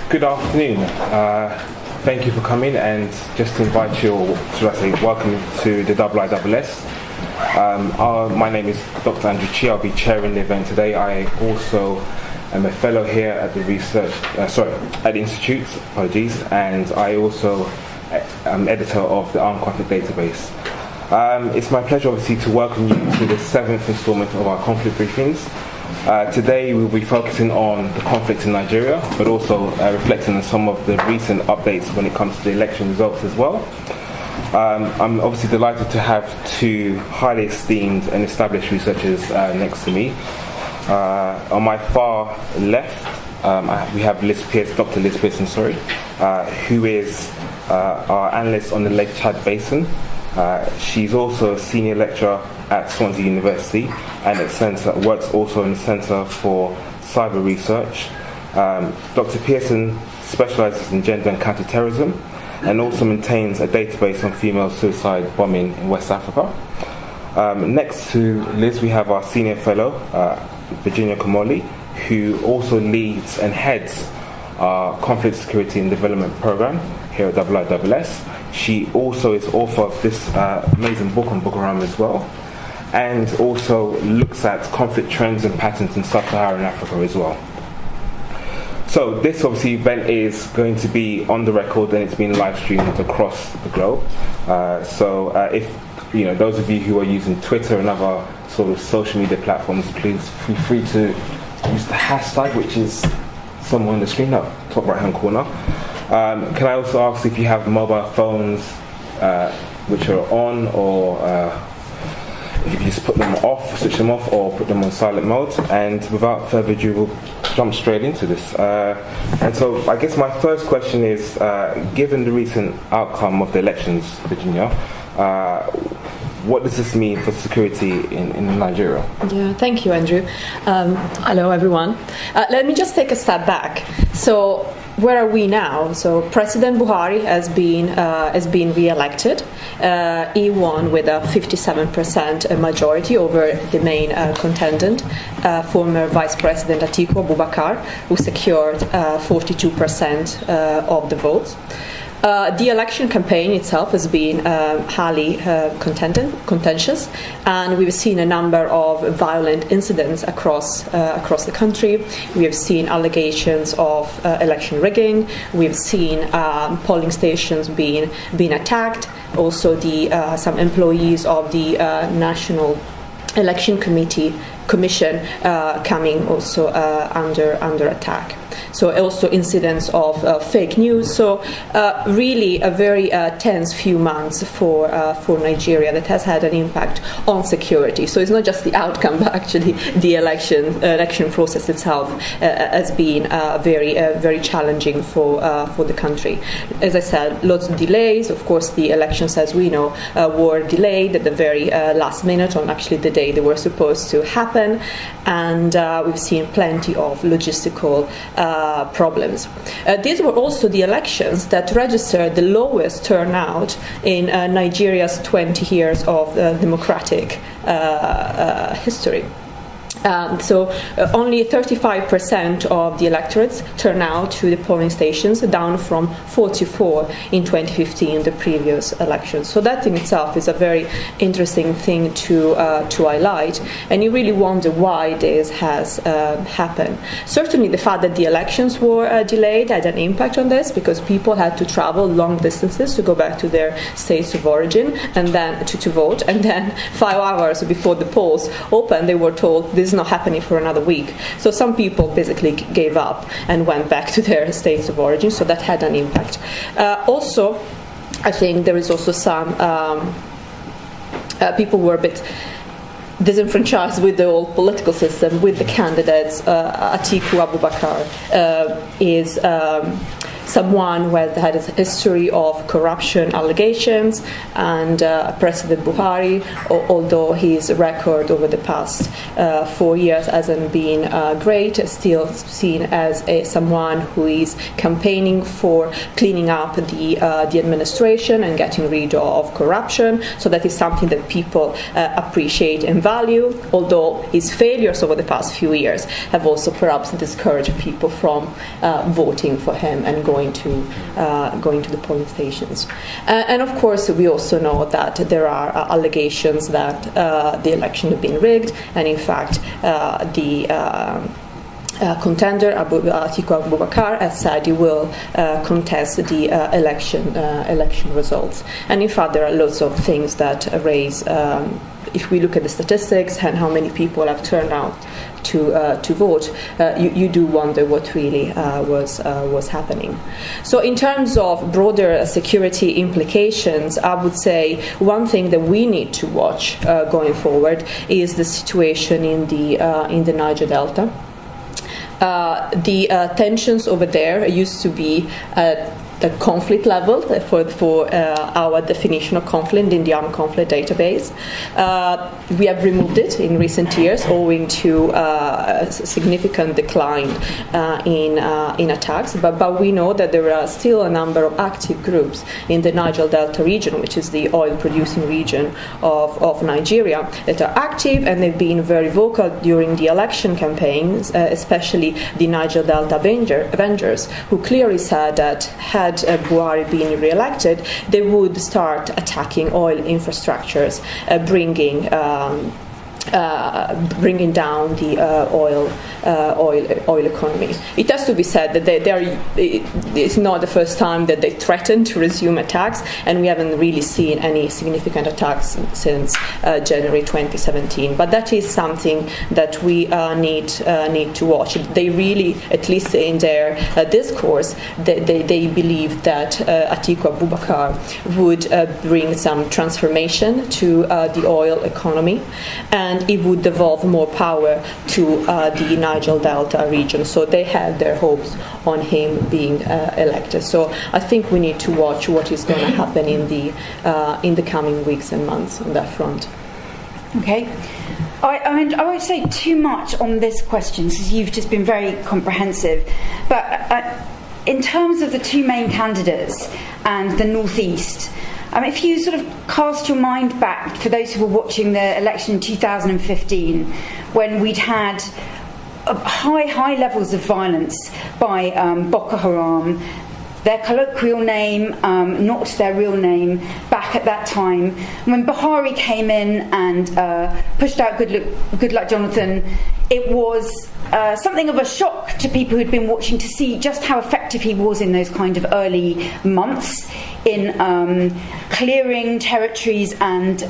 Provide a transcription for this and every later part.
Good afternoon. Thank you for coming, and just to invite you, or should I say, welcome to the IISS. My name is Dr. Andrew Chi. I'll be chairing the event today. I also am a fellow here at the at the Institute, and I also am editor of the Armed Conflict Database. It's my pleasure, obviously, to welcome you to the 7th installment of our conflict briefings. Today we'll be focusing on the conflict in Nigeria, but also reflecting on some of the recent updates when it comes to the election results as well. I'm obviously delighted to have two highly esteemed and established researchers next to me. On my far left, we have Dr. Liz Pearson, who is our analyst on the Lake Chad Basin. She's also a senior lecturer at Swansea University and works also in the Centre for Cyber Research. Dr. Pearson specialises in gender and counter-terrorism and also maintains a database on female suicide bombing in West Africa. Next to Liz, we have our senior fellow, Virginia Kamoli, who also leads and heads our Conflict, Security and Development Programme here at IISS. She also is author of this amazing book on Boko Haram as well, and also looks at conflict trends and patterns in sub-Saharan Africa as well. So this obviously event is going to be on the record, and it's been live streamed across the globe. If those of you who are using Twitter and other sort of social media platforms, please feel free to use the hashtag, which is somewhere on the screen, up top right hand corner. Can I also ask if you have mobile phones which are on, or if you can just put them off, switch them off, or put them on silent mode. And without further ado, we'll jump straight into this. And so I guess my first question is, given the recent outcome of the elections, Virginia, what does this mean for security in Nigeria? Yeah, thank you, Andrew. Hello, everyone. Let me just take a step back. So, where are we now? So, President Buhari has been re-elected. He won with a 57% majority over the main contendant, former Vice President Atiku Abubakar, who secured 42% of the votes. The election campaign itself has been highly contentious, and we've seen a number of violent incidents across the country. We have seen allegations of election rigging. We've seen polling stations being attacked. Also, some employees of the National Election Commission coming also under attack. So also incidents of fake news. So really a very tense few months for Nigeria that has had an impact on security. So it's not just the outcome, but actually the election process itself has been very challenging for the country. As I said, lots of delays. Of course, the elections, as we know, were delayed at the very last minute, on actually the day they were supposed to happen, and we've seen plenty of logistical problems. These were also the elections that registered the lowest turnout in Nigeria's 20 years of democratic history. Only 35% of the electorates turn out to the polling stations, down from 44 in 2015, the previous election. So that in itself is a very interesting thing to highlight, and you really wonder why this has happened. Certainly the fact that the elections were delayed had an impact on this, because people had to travel long distances to go back to their states of origin and then to vote, and then 5 hours before the polls opened, they were told this is not happening for another week. So some people basically gave up and went back to their states of origin, so that had an impact. Also, I think there is also some people were a bit disenfranchised with the old political system, with the candidates. Atiku Abubakar someone who has had a history of corruption allegations, and President Buhari, although his record over the past 4 years hasn't been great, is still seen as someone who is campaigning for cleaning up the administration and getting rid of corruption. So that is something that people appreciate and value, although his failures over the past few years have also perhaps discouraged people from voting for him and going to the polling stations. And of course, we also know that there are allegations that the election had been rigged, and in fact, the contender Atiku Abubakar has said he will contest the election results. And in fact, there are lots of things that raise. If we look at the statistics and how many people have turned out to vote, you do wonder what really was happening. So in terms of broader security implications, I would say one thing that we need to watch going forward is the situation in the Niger Delta. The tensions over there used to be the conflict level for our definition of conflict in the armed conflict database. We have removed it in recent years owing to a significant decline in attacks, but we know that there are still a number of active groups in the Niger Delta region, which is the oil-producing region of Nigeria, that are active, and they've been very vocal during the election campaigns, especially the Niger Delta Avengers, who clearly said that had Buhari been re-elected, they would start attacking oil infrastructures, bringing down the oil economy. It has to be said that it's not the first time that they threatened to resume attacks, and we haven't really seen any significant attacks since January 2017. But that is something that we need to watch. They really, at least in their discourse, they believe that Atiku Abubakar would bring some transformation to the oil economy, and it would devolve more power to the Niger Delta region. So they have their hopes on him being elected. So I think we need to watch what is going to happen in the coming weeks and months on that front. Okay. I mean, I won't say too much on this question because you've just been very comprehensive. But in terms of the two main candidates and the Northeast, if you sort of cast your mind back, for those who were watching the election in 2015, when we'd had high levels of violence by Boko Haram, their colloquial name, not their real name, back at that time, when Buhari came in and pushed out Good Luck Jonathan, it was something of a shock to people who'd been watching to see just how effective he was in those kind of early months in clearing territories and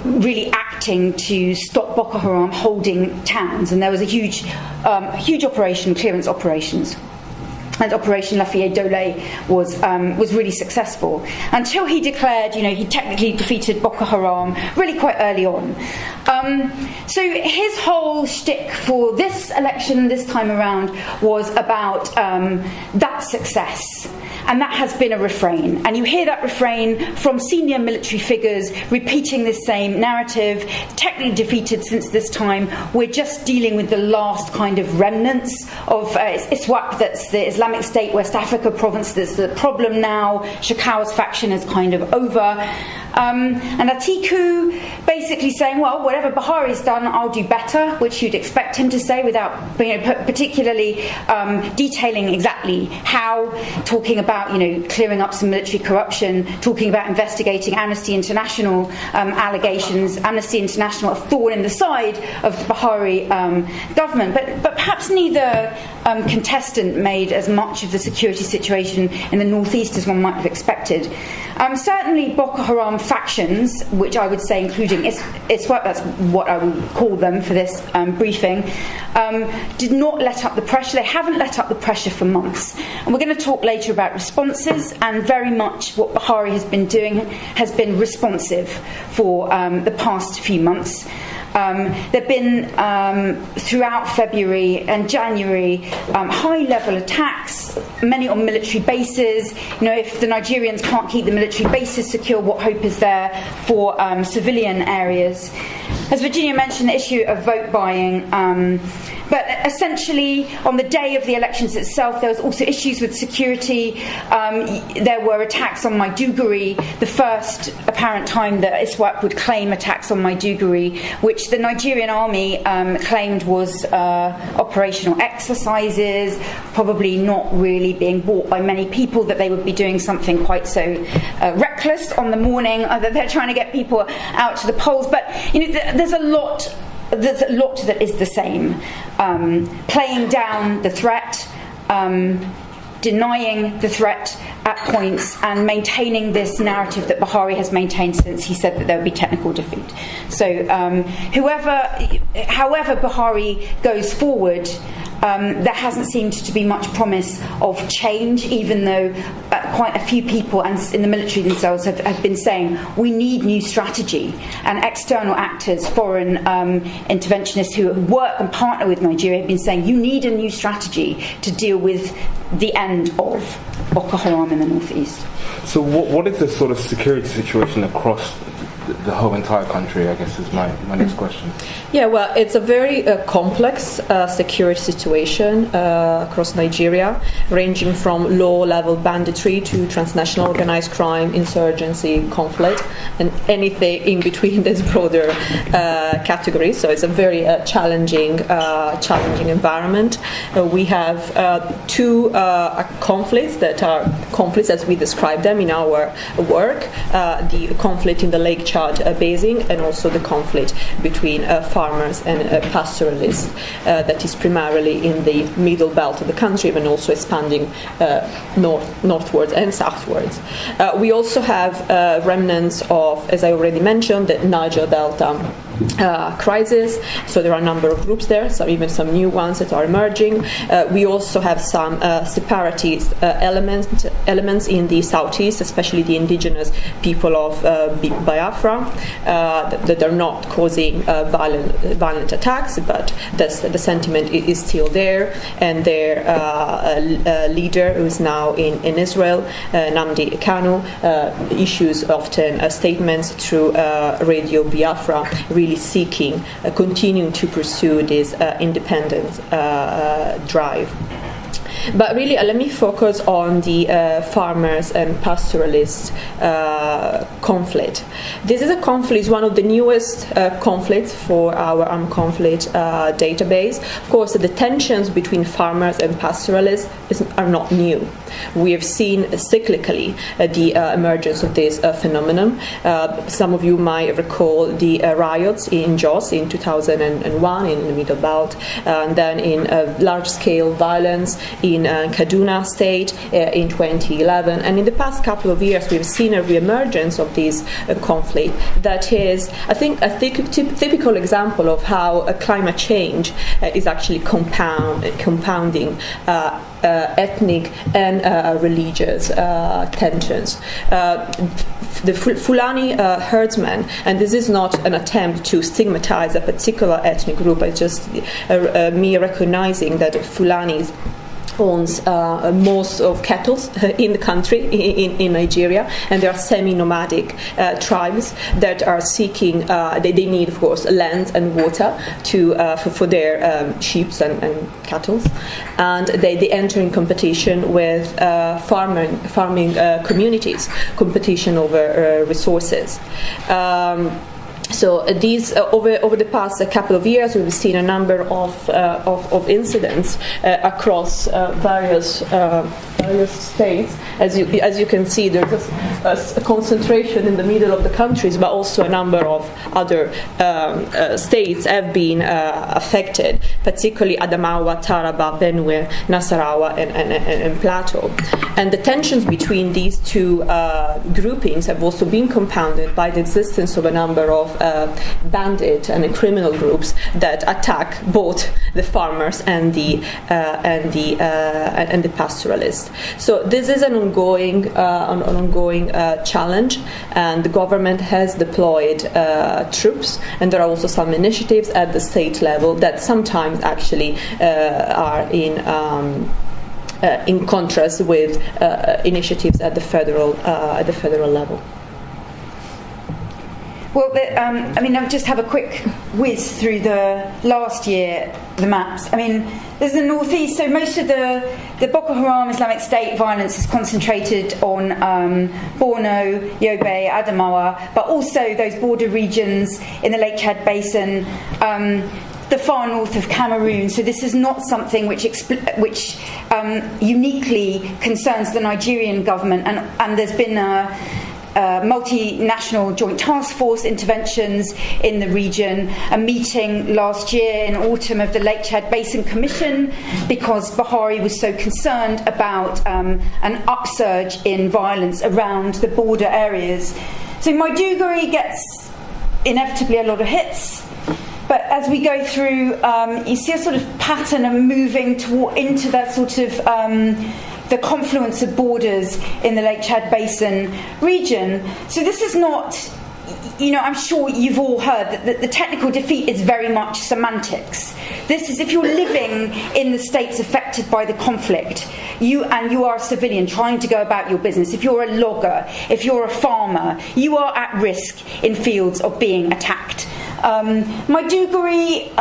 really acting to stop Boko Haram holding towns. And there was a huge operation, clearance operations. And Operation Lafayette Dole was really successful until he declared, he technically defeated Boko Haram really quite early on. So his whole shtick for this election this time around was about that success. And that has been a refrain. And you hear that refrain from senior military figures repeating this same narrative. Technically defeated since this time. We're just dealing with the last kind of remnants of ISWAP, that's the Islamic State West Africa province. That's the problem now. Shekau's faction is kind of over. And Atiku basically saying, well, whatever Buhari's done, I'll do better, which you'd expect him to say without particularly detailing exactly how, talking about clearing up some military corruption, talking about investigating Amnesty International allegations, Amnesty International a thorn in the side of the Buhari government. But perhaps neither contestant made as much of the security situation in the northeast as one might have expected. Certainly Boko Haram factions, which I would say including ISWAP, that's what I would call them for this briefing, did not let up the pressure. They haven't let up the pressure for months. And we're going to talk later about responses, and very much what Buhari has been doing has been responsive for the past few months. There have been, throughout February and January, high-level attacks attacks, many on military bases. If the Nigerians can't keep the military bases secure, what hope is there for civilian areas? As Virginia mentioned, the issue of vote buying. But essentially, on the day of the elections itself, there was also issues with security. There were attacks on Maiduguri, the first apparent time that ISWAP would claim attacks on Maiduguri, which the Nigerian army claimed was operational exercises, probably not really being bought by many people, that they would be doing something quite so reckless on the morning, that they're trying to get people out to the polls. But there's a lot that is the same. Playing down the threat, denying the threat at points, and maintaining this narrative that Buhari has maintained since he said that there would be technical defeat. So however Buhari goes forward, there hasn't seemed to be much promise of change, even though quite a few people and in the military themselves have been saying we need new strategy, and external actors, foreign interventionists who work and partner with Nigeria have been saying you need a new strategy to deal with the end of Boko Haram in the northeast. So what is the sort of security situation across the whole entire country, I guess, is my next question. Yeah, well, it's a very complex security situation across Nigeria, ranging from low-level banditry to transnational organized crime, insurgency, conflict, and anything in between this broader category. So it's a very challenging environment. We have two conflicts that are conflicts as we describe them in our work, the conflict in the Lake Chad basin, and also the conflict between farmers and pastoralists that is primarily in the middle belt of the country, but also expanding northwards and southwards. We also have remnants of, as I already mentioned, the Niger Delta crisis. So there are a number of groups there, even some new ones that are emerging. We also have some separatist elements in the southeast, especially the indigenous people of Biafra, that are not causing violent attacks, but the sentiment is still there, and their leader, who is now in Israel, Nnamdi Kanu, issues often statements through Radio Biafra, really seeking, continuing to pursue this independence drive. But really, let me focus on the farmers and pastoralists conflict. This is a conflict, it's one of the newest conflicts for our armed conflict database. Of course, the tensions between farmers and pastoralists are not new. We have seen cyclically the emergence of this phenomenon. Some of you might recall the riots in Jos in 2001 in the Middle Belt, and then in large-scale violence in Kaduna State in 2011. And in the past couple of years, we've seen a reemergence of this conflict that is, I think, a typical example of how climate change is actually compounding ethnic and religious tensions. The Fulani herdsmen, and this is not an attempt to stigmatize a particular ethnic group, it's just me recognizing that Fulanis owns most of cattle in the country, in Nigeria, and there are semi-nomadic tribes that are seeking, they need, of course, land and water for their sheep and cattle, and they enter in competition with farming communities, competition over resources. So these over the past couple of years, we've seen a number of incidents across various states. As you can see, there's a concentration in the middle of the countries, but also a number of other states have been affected, particularly Adamawa, Taraba, Benue, Nasarawa, and Plateau. And the tensions between these two groupings have also been compounded by the existence of a number of bandit and criminal groups that attack both the farmers and the pastoralists. So this is an ongoing challenge, and the government has deployed troops, and there are also some initiatives at the state level that sometimes actually are in in contrast with initiatives at the federal level. Well, I'll just have a quick whiz through the last year, the maps. I mean, there's the northeast, so most of the Boko Haram Islamic State violence is concentrated on Borno, Yobe, Adamawa, but also those border regions in the Lake Chad Basin, the far north of Cameroon. So this is not something which uniquely concerns the Nigerian government, and there's been multinational joint task force interventions in the region, a meeting last year in autumn of the Lake Chad Basin Commission because Buhari was so concerned about an upsurge in violence around the border areas. So Maiduguri gets inevitably a lot of hits, but as we go through, you see a sort of pattern of moving into that sort of the confluence of borders in the Lake Chad Basin region. So this is not, I'm sure you've all heard that the technical defeat is very much semantics. This is if you're living in the states affected by the conflict, you are a civilian trying to go about your business. If you're a logger, if you're a farmer, you are at risk in fields of being attacked. Maiduguri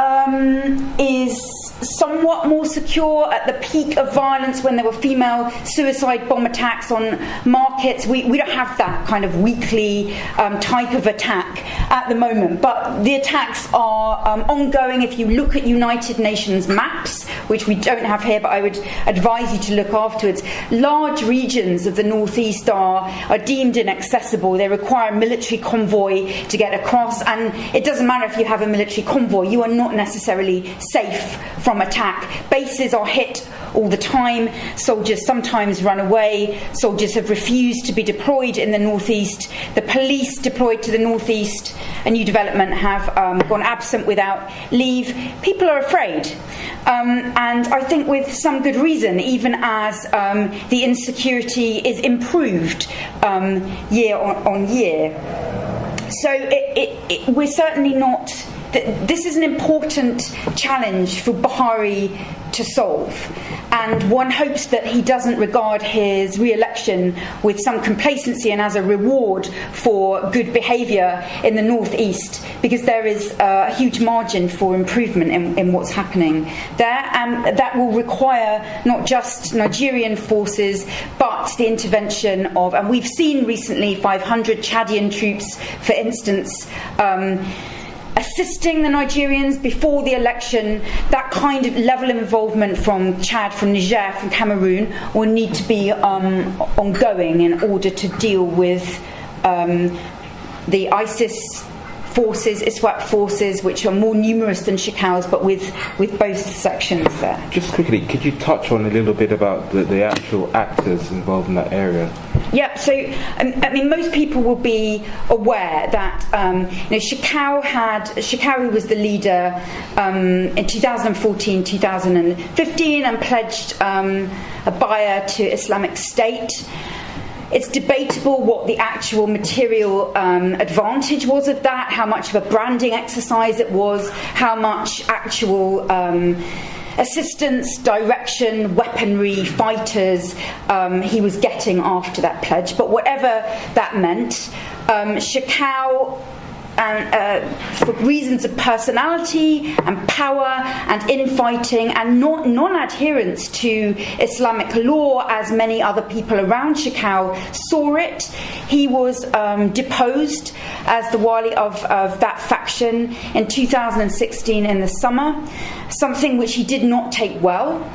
is somewhat more secure. At the peak of violence, when there were female suicide bomb attacks on markets, we don't have that kind of weekly type of attack at the moment, but the attacks are ongoing. If you look at United Nations maps, which we don't have here, but I would advise you to look afterwards, large regions of the northeast are deemed inaccessible. They require a military convoy to get across, and it doesn't matter if you have a military convoy, you are not necessarily safe from attack. Bases are hit all the time. Soldiers sometimes run away. Soldiers have refused to be deployed in the northeast. The police deployed to the northeast, a new development, have gone absent without leave. People are afraid. And I think with some good reason, even as the insecurity is improved year on year. So we're certainly not. This is an important challenge for Buhari to solve, and one hopes that he doesn't regard his re-election with some complacency and as a reward for good behaviour in the northeast, because there is a huge margin for improvement in what's happening there, and that will require not just Nigerian forces but the intervention of, and we've seen recently 500 Chadian troops, for instance, assisting the Nigerians before the election. That kind of level of involvement from Chad, from Niger, from Cameroon will need to be ongoing in order to deal with the ISIS forces, ISWAP forces, which are more numerous than Shekau's, but with both sections there. Just quickly, could you touch on a little bit about the actual actors involved in that area? Yeah, so I mean, most people will be aware that Shekau was the leader in 2014, 2015, and pledged a buyer to Islamic State. It's debatable what the actual material advantage was of that, how much of a branding exercise it was, how much actual assistance, direction, weaponry, fighters he was getting after that pledge. But whatever that meant, Shekau, and for reasons of personality and power and infighting and non-adherence to Islamic law, as many other people around Shekau saw it, he was deposed as the wali of that faction in 2016 in the summer, something which he did not take well.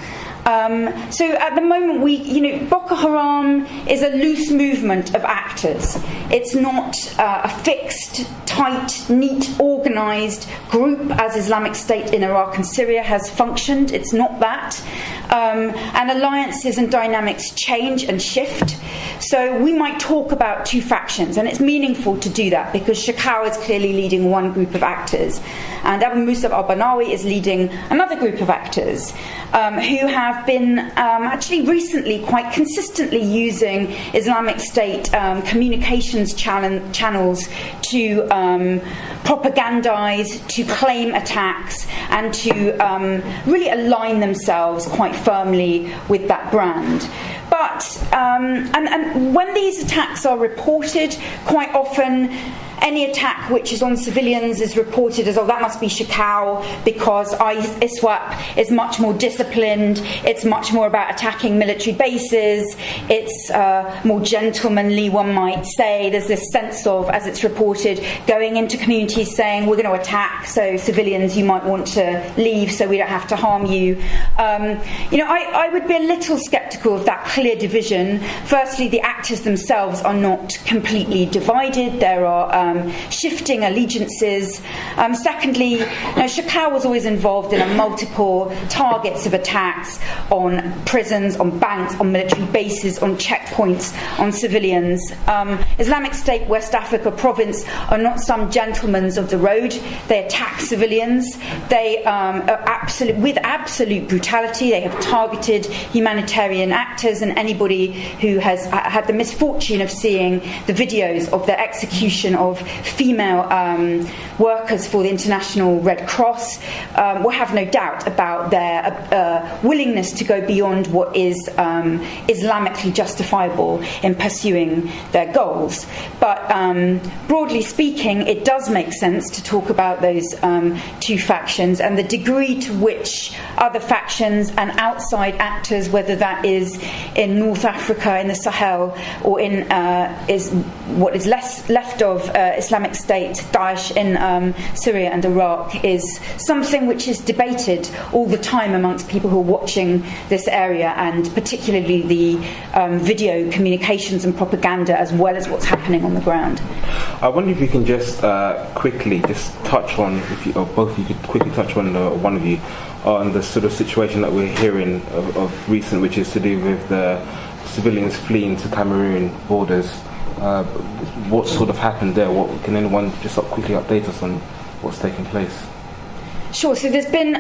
So at the moment, Boko Haram is a loose movement of actors. It's not a fixed, tight, neat, organised group as Islamic State in Iraq and Syria has functioned. It's not that. And alliances and dynamics change and shift. So we might talk about two factions, and it's meaningful to do that because Shekau is clearly leading one group of actors, and Abu Musab al-Banawi is leading another group of actors who have been actually recently quite consistently using Islamic State communications channels to propagandize, to claim attacks, and to really align themselves quite firmly with that brand. But and when these attacks are reported, quite often any attack which is on civilians is reported as, oh, that must be Shekau, because ISWAP is much more disciplined, it's much more about attacking military bases, it's more gentlemanly, one might say. There's this sense of, as it's reported, going into communities saying, we're going to attack, so civilians, you might want to leave so we don't have to harm you. I would be a little sceptical of that clear division. Firstly, the actors themselves are not completely divided. There are shifting allegiances. Secondly, Shekau was always involved in multiple targets of attacks on prisons, on banks, on military bases, on checkpoints, on civilians. Islamic State West Africa Province are not some gentlemen of the road. They attack civilians. They with absolute brutality. They have targeted humanitarian actors and anybody who has had the misfortune of seeing the videos of their execution of female workers for the International Red Cross will have no doubt about their willingness to go beyond what is Islamically justifiable in pursuing their goals. But broadly speaking, it does make sense to talk about those two factions and the degree to which other factions and outside actors, whether that is in North Africa, in the Sahel, or in is what is left of Islamic State, Daesh in Syria and Iraq, is something which is debated all the time amongst people who are watching this area, and particularly the video communications and propaganda, as well as what's happening on the ground. I wonder if you can just quickly just touch on, or both of you could quickly touch on, one of you, on the sort of situation that we're hearing of recent, which is to do with the civilians fleeing to Cameroon borders. What sort of happened there? What can anyone just quickly update us on what's taking place? Sure. So there's been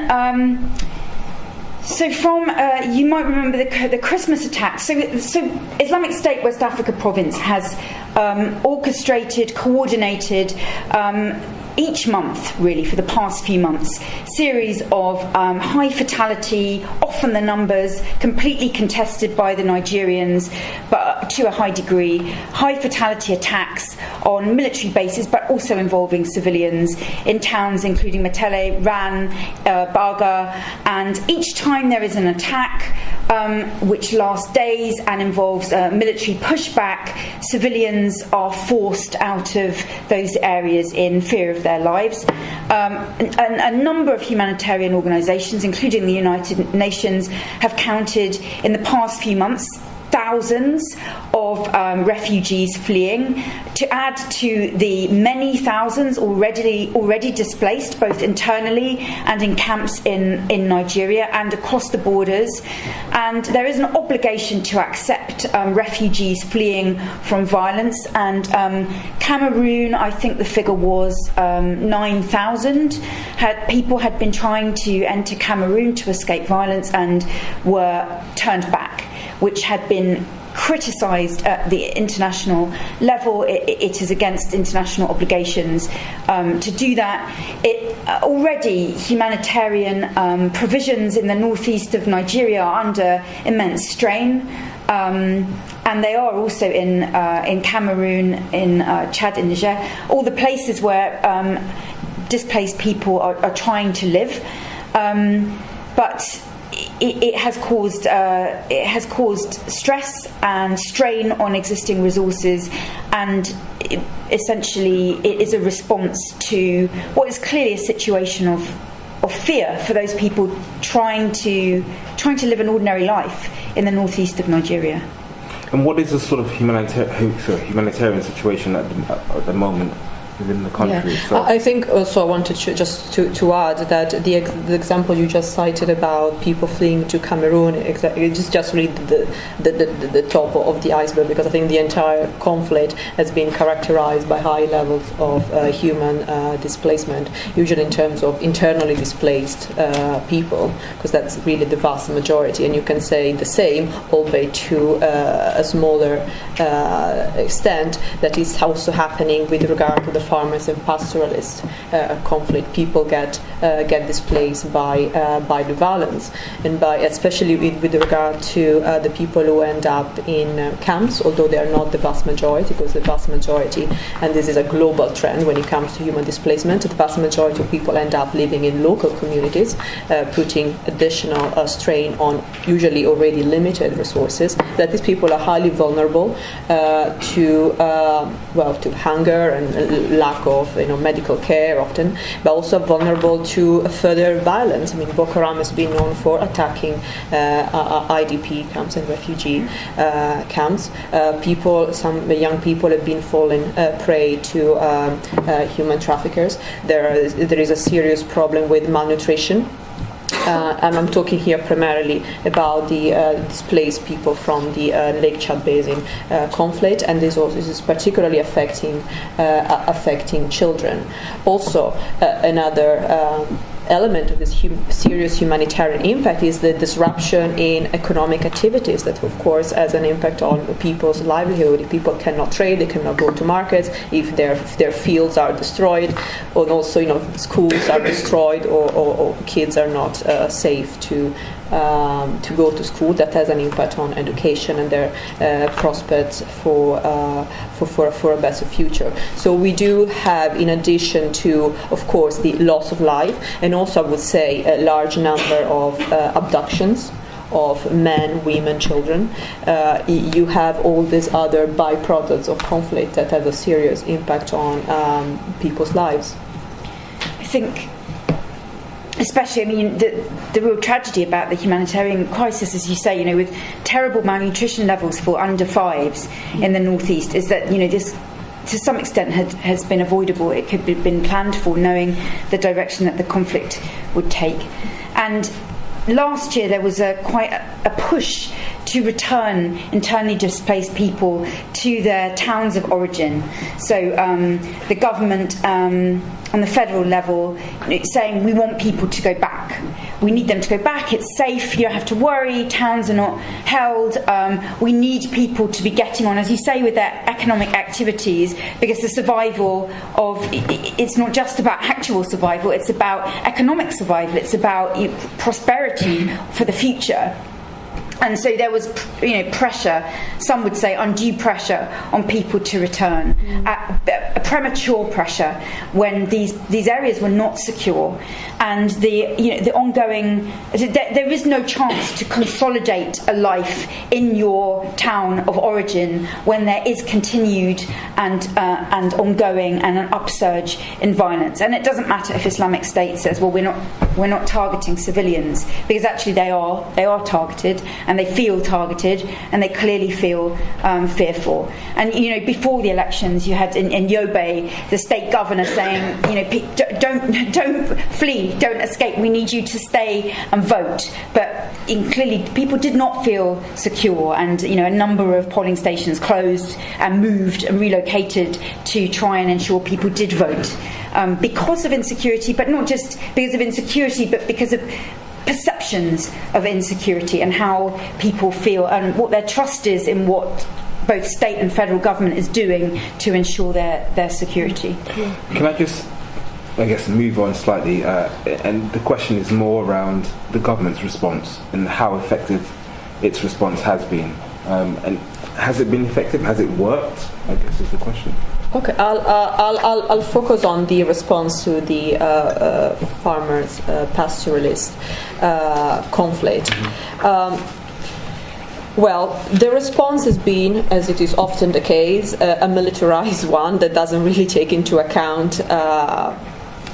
you might remember the Christmas attacks. So Islamic State West Africa Province has orchestrated, coordinated each month, really, for the past few months, series of high fatality, often the numbers completely contested by the Nigerians, but to a high degree, high fatality attacks on military bases, but also involving civilians in towns including Metele, Ran, Baga, and each time there is an attack which lasts days and involves military pushback, civilians are forced out of those areas in fear of their lives. A number of humanitarian organisations, including the United Nations, have counted in the past few months thousands of refugees fleeing, to add to the many thousands already displaced, both internally and in camps in Nigeria and across the borders. And there is an obligation to accept refugees fleeing from violence. And Cameroon, I think the figure was 9,000 people had been trying to enter Cameroon to escape violence and were turned back, which had been criticised at the international level. It is against international obligations to do that. Already humanitarian provisions in the northeast of Nigeria are under immense strain, and they are also in Cameroon, in Chad, in Niger, all the places where displaced people are trying to live. But it has caused stress and strain on existing resources, and essentially it is a response to what is clearly a situation of fear for those people trying to live an ordinary life in the northeast of Nigeria. And what is the sort of humanitarian situation at the moment within the country? Yeah. So I think also I wanted to add that the example you just cited about people fleeing to Cameroon, just read the top of the iceberg, because I think the entire conflict has been characterized by high levels of human displacement, usually in terms of internally displaced people, because that's really the vast majority. And you can say the same, albeit to a smaller extent, that is also happening with regard to the farmers and pastoralist conflict. People get displaced by the violence, and by especially with regard to the people who end up in camps, although they are not the vast majority, because the vast majority, and this is a global trend when it comes to human displacement, the vast majority of people end up living in local communities, putting additional strain on usually already limited resources. That these people are highly vulnerable to hunger and lack of medical care often, but also vulnerable to further violence. I mean, Boko Haram has been known for attacking IDP camps and refugee camps. Some young people have been falling prey to human traffickers. There is a serious problem with malnutrition. And I'm talking here primarily about the displaced people from the Lake Chad Basin conflict, and this is particularly affecting children. Also, another element of this serious humanitarian impact is the disruption in economic activities that, of course, has an impact on people's livelihood. If people cannot trade, they cannot go to markets, if their fields are destroyed, or also schools are destroyed, or kids are not safe to go to school, that has an impact on education and their prospects for a better future. So we do have, in addition to, of course, the loss of life, and also I would say a large number of abductions of men, women, children, you have all these other byproducts of conflict that have a serious impact on people's lives. I think, especially, the real tragedy about the humanitarian crisis, as you say, with terrible malnutrition levels for under fives in the northeast, is that this, to some extent, has been avoidable. It could have been planned for, knowing the direction that the conflict would take. And last year there was quite a push to return internally displaced people to their towns of origin. So the government on the federal level saying, we want people to go back. We need them to go back. It's safe. You don't have to worry. Towns are not held. We need people to be getting on, as you say, with their economic activities, because the survival of it's not just about actual survival. It's about economic survival. It's about prosperity for the future. And so there was, pressure, some would say undue pressure on people to return, a premature pressure when these areas were not secure, and the ongoing. There is no chance to consolidate a life in your town of origin when there is continued and ongoing and an upsurge in violence. And it doesn't matter if Islamic State says, well, we're not targeting civilians, because actually they are targeted. And they feel targeted, and they clearly feel fearful. And before the elections, you had in Yobe the state governor saying, don't flee, don't escape. We need you to stay and vote. But clearly, people did not feel secure, and a number of polling stations closed and moved and relocated to try and ensure people did vote because of insecurity, but not just because of insecurity, but because of perceptions of insecurity and how people feel and what their trust is in what both state and federal government is doing to ensure their security. Can I just, move on slightly? And the question is more around the government's response and how effective its response has been. And has it been effective? Has it worked? I guess is the question. Okay, I'll focus on the response to the farmers pastoralist conflict. Well, the response has been, as it is often the case, a militarized one that doesn't really take into account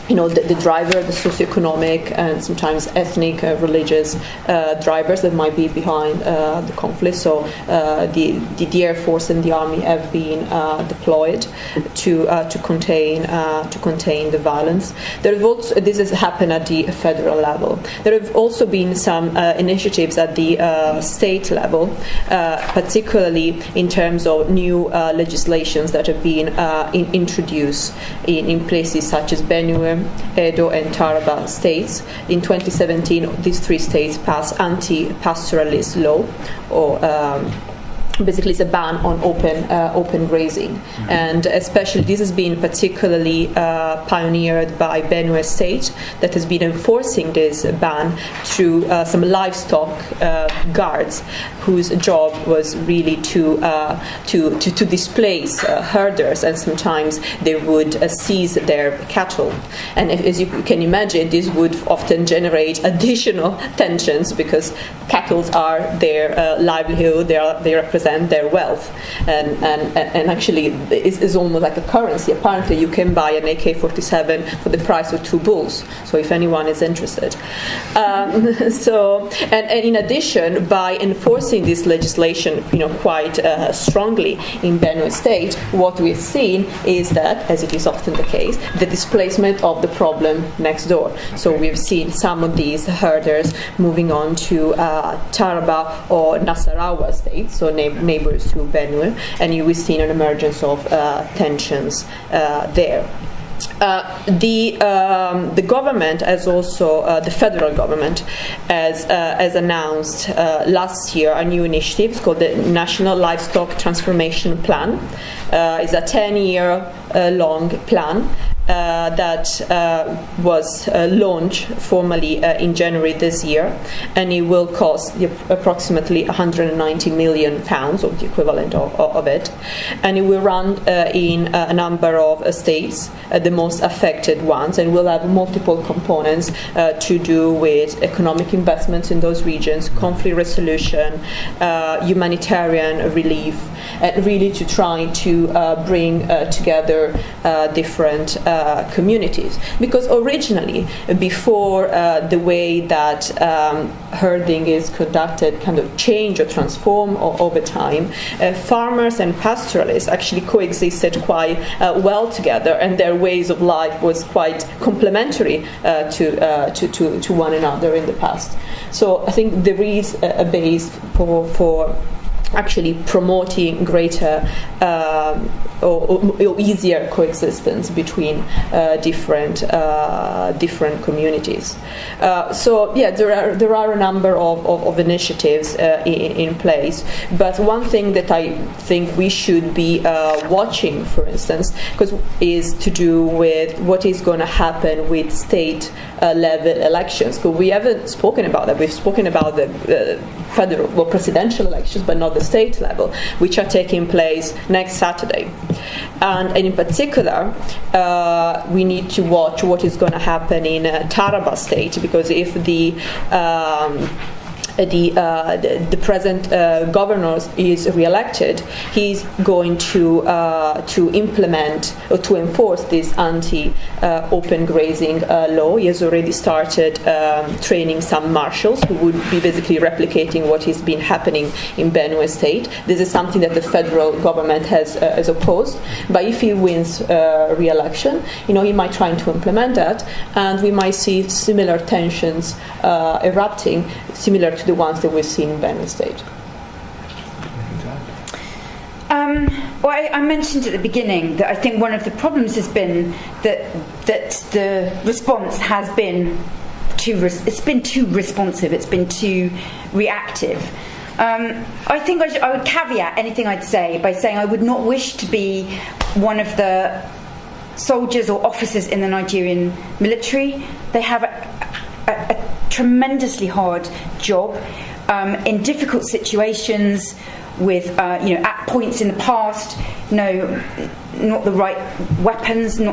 the driver, the socioeconomic and sometimes ethnic, religious drivers that might be behind the conflict. So the Air Force and the Army have been deployed to contain the violence. This has happened at the federal level. There have also been some initiatives at the state level, particularly in terms of new legislations that have been introduced in places such as Benue, Edo and Taraba states. In 2017, these three states passed anti-pastoralist law, or basically it's a ban on open grazing, and especially this has been particularly pioneered by Benue State, that has been enforcing this ban through some livestock guards whose job was really to displace herders, and sometimes they would seize their cattle. And as you can imagine, this would often generate additional tensions because cattle are their livelihood, they represent their wealth, and actually is almost like a currency. Apparently you can buy an AK-47 for the price of 2 bulls, so if anyone is interested. And in addition, by enforcing this legislation quite strongly in Benue State, what we've seen is that, as it is often the case, the displacement of the problem next door. So we've seen some of these herders moving on to Taraba or Nasarawa states, so neighbors to Benue, and we've seen an emergence of tensions there. The government has also, the federal government has announced last year a new initiative. It's called the National Livestock Transformation Plan. It's a 10-year long plan that was launched formally in January this year, and it will cost approximately £190 million, or the equivalent of it, and it will run in a number of states, the most affected ones, and will have multiple components to do with economic investments in those regions, conflict resolution, humanitarian relief, and really to try to bring together different communities. Because originally, before the way that herding is conducted kind of change or transform over time, farmers and pastoralists actually coexisted quite well together, and their ways of life was quite complementary to one another in the past. So I think there is a base for actually promoting greater or easier coexistence between different communities. There are a number of initiatives in place, but one thing that I think we should be watching, for instance, is to do with what is going to happen with state level elections. Because we haven't spoken about that. We've spoken about the federal or presidential elections, but not the state level, which are taking place next Saturday. And in particular, we need to watch what is going to happen in Taraba State, because if the present governor is re-elected, he's going to implement or to enforce this anti-open grazing law. He has already started training some marshals who would be basically replicating what has been happening in Benue State. This is something that the federal government has opposed, but if he wins re-election, he might try to implement that, and we might see similar tensions erupting, similar to the ones that we've seen in Benue State. I mentioned at the beginning that I think one of the problems has been that the response has been too responsive, it's been too reactive. I think I would caveat anything I'd say by saying I would not wish to be one of the soldiers or officers in the Nigerian military. They have a tremendously hard job in difficult situations with at points in the past not the right weapons, no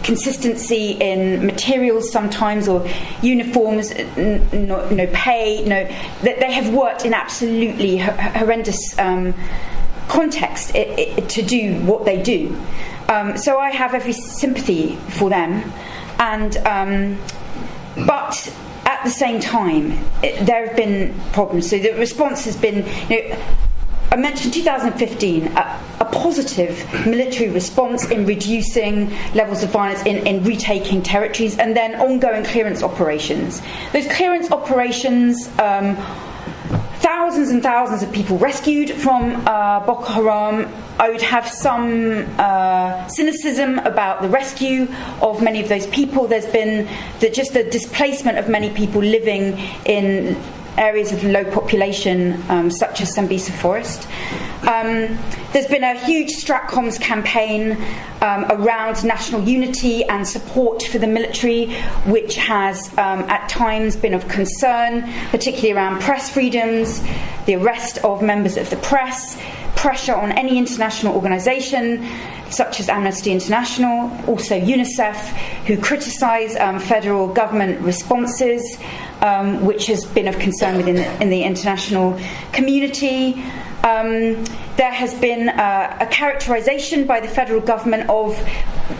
consistency in materials sometimes, or uniforms, no pay, they have worked in absolutely horrendous context to do what they do. So I have every sympathy for them, and but at the same time, there have been problems. So the response has been, I mentioned 2015, a positive military response in reducing levels of violence, in retaking territories, and then ongoing clearance operations. Those clearance operations, thousands and thousands of people rescued from Boko Haram. I would have some cynicism about the rescue of many of those people. There's been just the displacement of many people living in areas of low population, such as Sambisa Forest. There's been a huge Stratcoms campaign around national unity and support for the military, which has at times been of concern, particularly around press freedoms, the arrest of members of the press, pressure on any international organisation such as Amnesty International, also UNICEF, who criticise federal government responses, which has been of concern in the international community. There has been a characterisation by the federal government of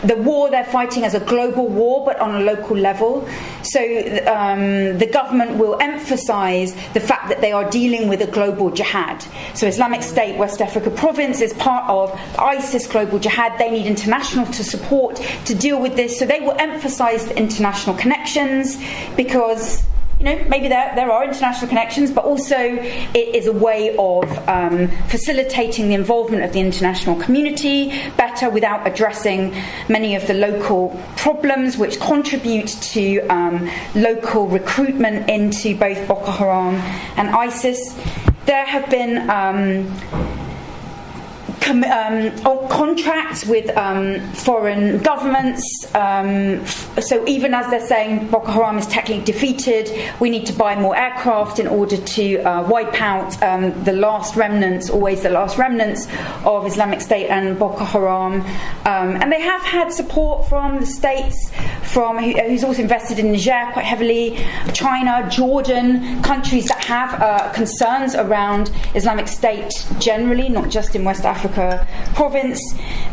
the war they're fighting as a global war, but on a local level. So the government will emphasise the fact that they are dealing with a global jihad. So Islamic State West Africa Province is part of ISIS global jihad. They need international to support to deal with this. So they will emphasise the international connections because, maybe there are international connections, but also it is a way of facilitating the involvement of the international community better without addressing many of the local problems which contribute to local recruitment into both Boko Haram and ISIS. There have been contracts with foreign governments. So even as they're saying Boko Haram is technically defeated, we need to buy more aircraft in order to wipe out the last remnants of Islamic State and Boko Haram. And they have had support from the states, who's also invested in Niger quite heavily, China, Jordan, countries that have concerns around Islamic State generally, not just in West Africa Province.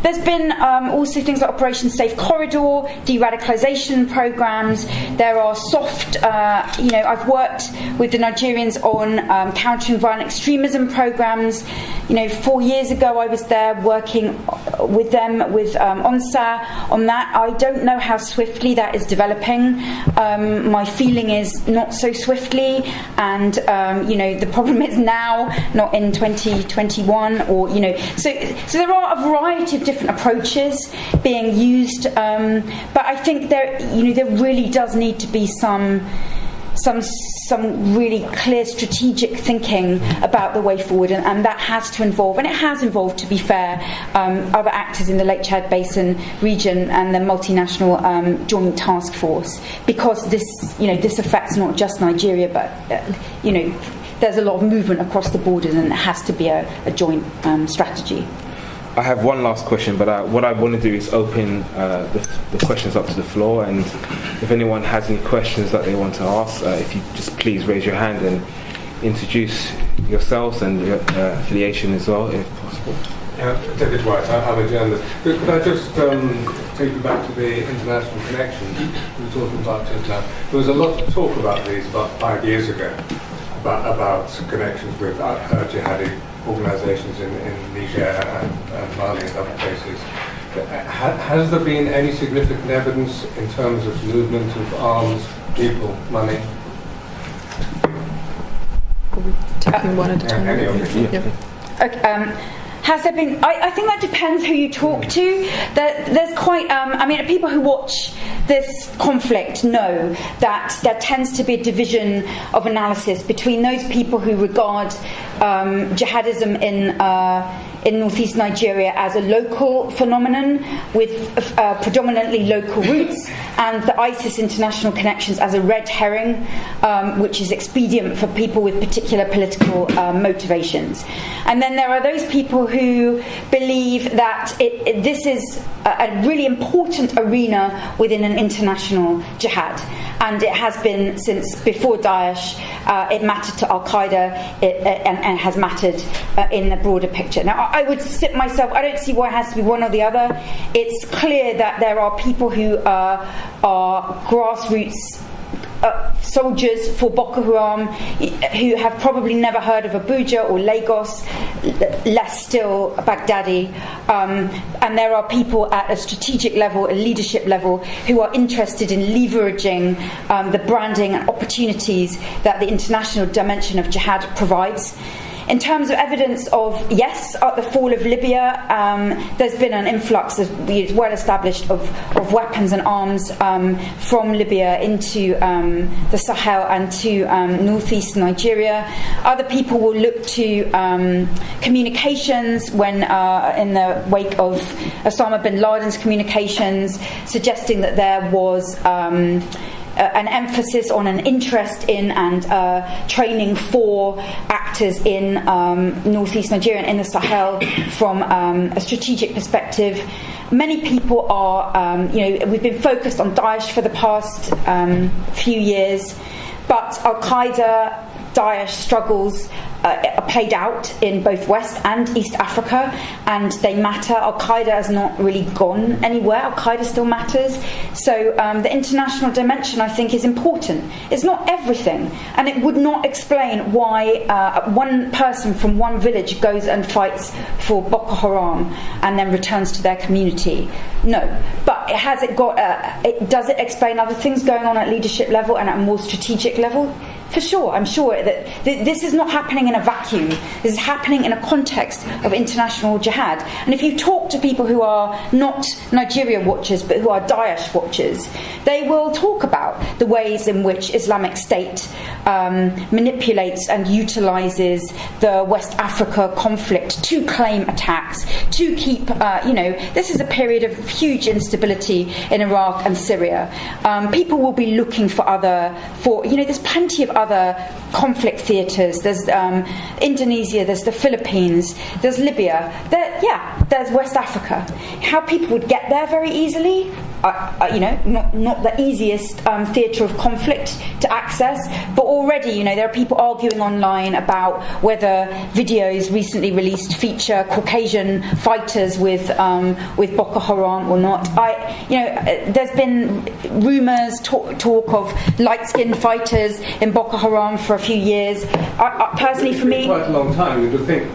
There's been also things like Operation Safe Corridor, de-radicalisation programmes. There are soft, I've worked with the Nigerians on countering violent extremism programmes. 4 years ago I was there working with them with ONSA on that. I don't know how swiftly that is developing. My feeling is not so swiftly, and the problem is now, not in 2021, or So there are a variety of different approaches being used, but I think there really does need to be some really clear strategic thinking about the way forward, and that has to involve, and it has involved, to be fair, other actors in the Lake Chad Basin region and the multinational joint task force, because this affects not just Nigeria, but there's a lot of movement across the borders, and it has to be a joint strategy. I have one last question, but what I want to do is open the questions up to the floor, and if anyone has any questions that they want to ask, if you just please raise your hand and introduce yourselves and your affiliation as well, if possible. David White, I'm a journalist. Could I just take you back to the international connections we were talking about just now? There was a lot of talk about these about 5 years ago, about connections with jihadi organisations in Niger and Mali and other places. Has there been any significant evidence in terms of movement of arms, people, money? Are we taking one at a time? Any of it. Yeah. Okay, has there been? I think that depends who you talk to. There's quite. People who watch this conflict know that there tends to be a division of analysis between those people who regard jihadism in northeast Nigeria as a local phenomenon with predominantly local roots, and the ISIS international connections as a red herring, which is expedient for people with particular political motivations. And then there are those people who believe that this is a really important arena within an international jihad, and it has been since before Daesh. It mattered to Al-Qaeda, and has mattered in the broader picture. Now, I would sit myself, I don't see why it has to be one or the other. It's clear that there are people who are grassroots soldiers for Boko Haram who have probably never heard of Abuja or Lagos, less still Baghdadi, and there are people at a strategic level, a leadership level, who are interested in leveraging the branding and opportunities that the international dimension of jihad provides. In terms of evidence of, yes, at the fall of Libya, there's been an influx, well established, of weapons and arms from Libya into the Sahel and to northeast Nigeria. Other people will look to communications when, in the wake of Osama bin Laden's communications, suggesting that there was an emphasis on an interest in and training for actors in northeast Nigeria and in the Sahel from a strategic perspective. Many people are, we've been focused on Daesh for the past few years, but Al-Qaeda, Daesh struggles are played out in both West and East Africa, and they matter. Al-Qaeda has not really gone anywhere. Al-Qaeda still matters. So the international dimension, I think, is important. It's not everything, and it would not explain why one person from one village goes and fights for Boko Haram and then returns to their community. No, but does it explain other things going on at leadership level and at a more strategic level? For sure, I'm sure that this is not happening in a vacuum. This is happening in a context of international jihad. And if you talk to people who are not Nigeria watchers, but who are Daesh watchers, they will talk about the ways in which Islamic State manipulates and utilises the West Africa conflict to claim attacks, to keep, this is a period of huge instability in Iraq and Syria. People will be looking there's plenty of other conflict theatres. There's Indonesia, there's the Philippines, there's Libya, there's West Africa. How people would get there very easily, not the easiest theatre of conflict to access, but already, there are people arguing online about whether videos recently released feature Caucasian fighters with Boko Haram or not. There's been rumours, talk of light-skinned fighters in Boko Haram for a few years. Personally, for me, quite a long time. You would think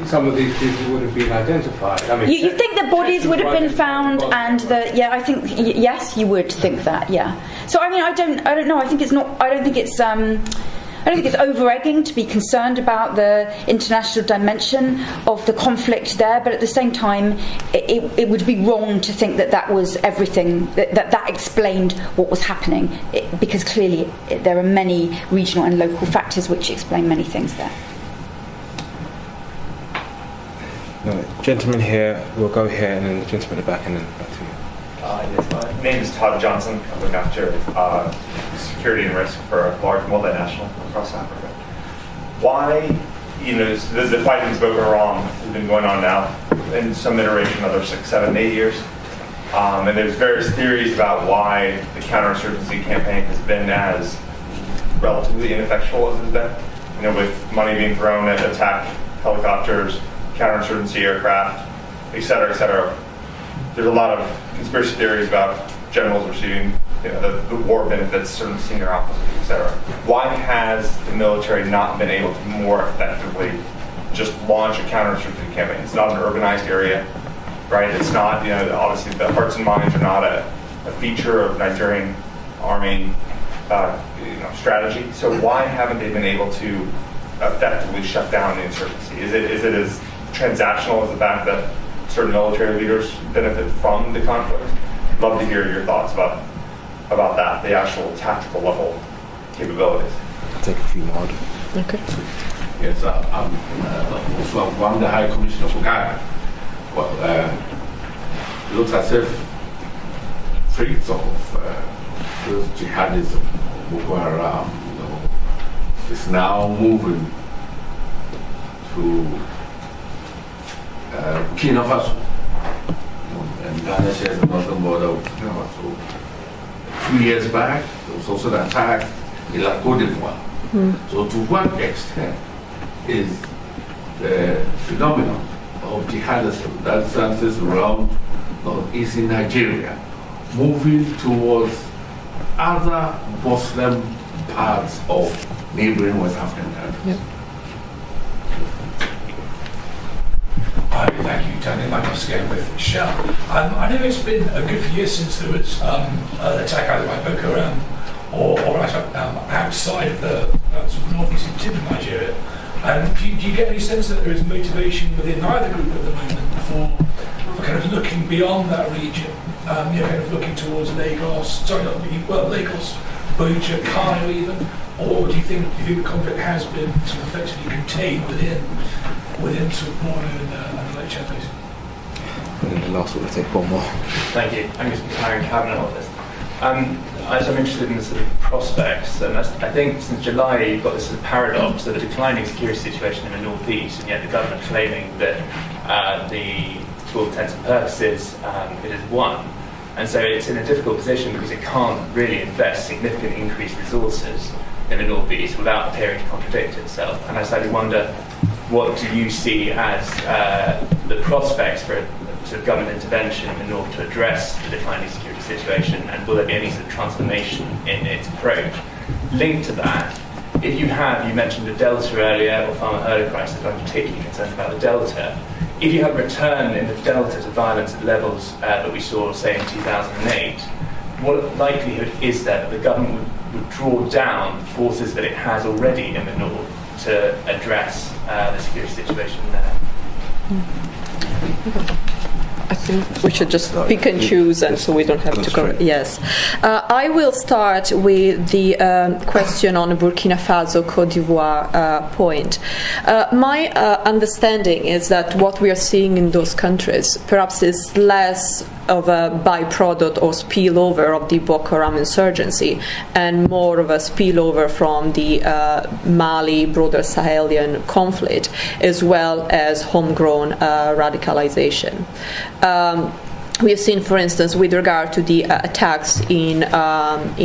some of these people would have been identified. I mean, you think the bodies would have been found, and I think yes, you would think that, yeah. So I don't know. I think it's not. I don't think it's over-egging to be concerned about the international dimension of the conflict there, but at the same time, it would be wrong to think that was everything, that explained what was happening, because clearly there are many regional and local factors which explain many things there. No, gentleman here, we'll go here, and then the gentleman at the back, and then back to you. Yes, my name is Todd Johnson. I look after security and risk for a large multinational across Africa. Why, the fight against Boko Haram has been going on now in some iteration, another 6, 7, 8 years. And there's various theories about why the counterinsurgency campaign has been as relatively ineffectual as it's been. With money being thrown at attack helicopters, counterinsurgency aircraft, et cetera, et cetera. There's a lot of conspiracy theories about generals receiving the war benefits, certain senior officers, et cetera. Why has the military not been able to more effectively just launch a counterinsurgency campaign? It's not an urbanized area, right? It's not, obviously the hearts and minds are not a feature of Nigerian army strategy. So why haven't they been able to effectively shut down the insurgency? Is it as transactional as the fact that certain military leaders benefit from the conflict? I'd love to hear your thoughts about that, the actual tactical level capabilities. I'll take a few more. Okay. Yes, I'm the High Commissioner for Ghana. Well, it looks as if threats of those jihadism, Boko Haram, is now moving to Burkina Faso, and Ghana shares the northern border with Burkina Faso. 2 years back, there was also an attack in La Côte d'Ivoire. So to what extent is the phenomenon of jihadism that surfaces around northeastern Nigeria moving towards other Muslim parts of neighboring West African countries? Yep. Hi, thank you, Tony. Mike again with Shell. I know it's been a good few years since there was an attack either by Boko Haram or outside of the sort of northeastern tip of Nigeria. And do you get any sense that there is motivation within either group at the moment for kind of looking beyond that region, kind of looking towards Lagos, Lagos, Abuja, Kano even, or do you think the conflict has been sort of effectively contained within sort of Borno and Lake Chad, basically? And then the last one, I'll take one more. Thank you. I'm just retiring Cabinet Office. As I'm interested in the sort of prospects, and I think since July you've got this sort of paradox of a declining security situation in the northeast, and yet the government claiming that to all intents and purposes, it has won. And so it's in a difficult position because it can't really invest significant increased resources in the northeast without appearing to contradict itself. And I slightly wonder, what do you see as the prospects for sort of government intervention in order to address the declining security situation, and will there be any sort of transformation in its approach? Linked to that, if you mentioned the Delta earlier, or farmer herder crisis, I'm particularly concerned about the Delta. If you have a return in the Delta to violence at levels that we saw, say, in 2008, what likelihood is there that the government would draw down forces that it has already in the north to address the security situation there? I think we should just pick and choose, and so we don't have to go. Yes. I will start with the question on Burkina Faso, Côte d'Ivoire point. My understanding is that what we are seeing in those countries perhaps is less of a byproduct or spillover of the Boko Haram insurgency, and more of a spillover from the Mali broader Sahelian conflict, as well as homegrown radicalization. We have seen, for instance, with regard to the attacks in Côte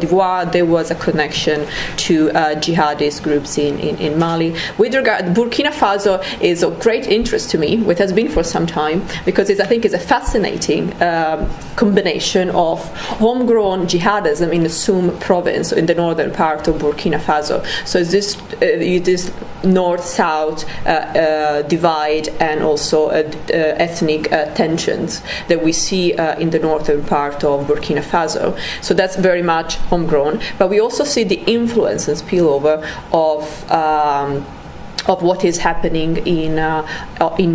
d'Ivoire, there was a connection to jihadist groups in Mali. With regard, Burkina Faso is of great interest to me, which has been for some time, because I think it's a fascinating combination of homegrown jihadism in the Soum province, in the northern part of Burkina Faso. So it's this north-south divide, and also ethnic tensions that we see in the northern part of Burkina Faso. So that's very much homegrown. But we also see the influence and spillover of what is happening in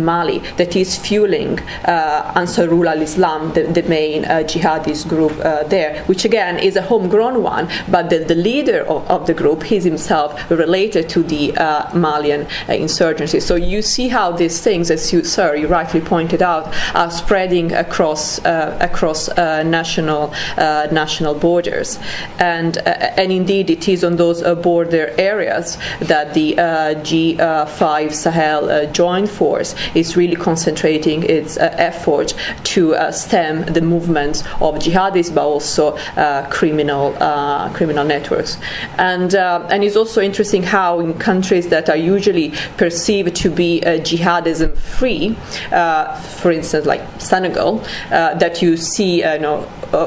Mali, that is fueling Ansarul al-Islam, the main jihadist group there, which again is a homegrown one, but the leader of the group is himself related to the Malian insurgency. So you see how these things, as you rightly pointed out, are spreading across national borders, and indeed it is on those border areas that the G5 Sahel Joint Force is really concentrating its effort to stem the movements of jihadists, but also criminal networks. And it's also interesting how in countries that are usually perceived to be jihadism free, for instance, like Senegal, that you see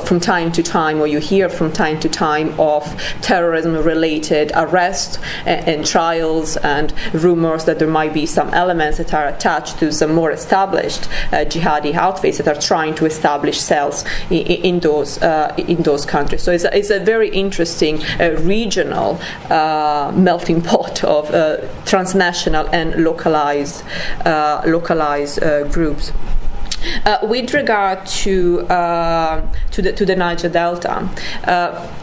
from time to time, or you hear from time to time, of terrorism-related arrests and trials, and rumors that there might be some elements that are attached to some more established jihadi outfits that are trying to establish cells in those countries. So it's a very interesting regional melting pot of transnational and localized groups. With regard to the Niger Delta,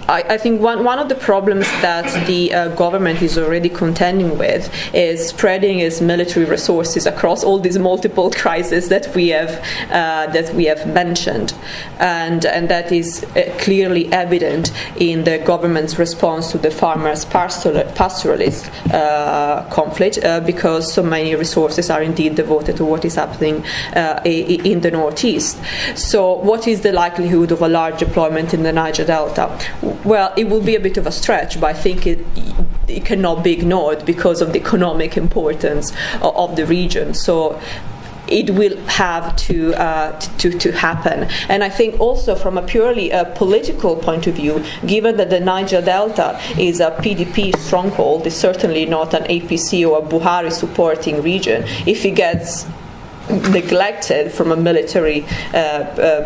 I think one of the problems that the government is already contending with is spreading its military resources across all these multiple crises that we have mentioned, and that is clearly evident in the government's response to the farmers' pastoralist conflict, because so many resources are indeed devoted to what is happening in the northeast. So what is the likelihood of a large deployment in the Niger Delta? Well, it will be a bit of a stretch, but I think it cannot be ignored because of the economic importance of the region. So it will have to happen. And I think also from a purely political point of view, given that the Niger Delta is a PDP stronghold, it's certainly not an APC or a Buhari supporting region. If it gets neglected from a military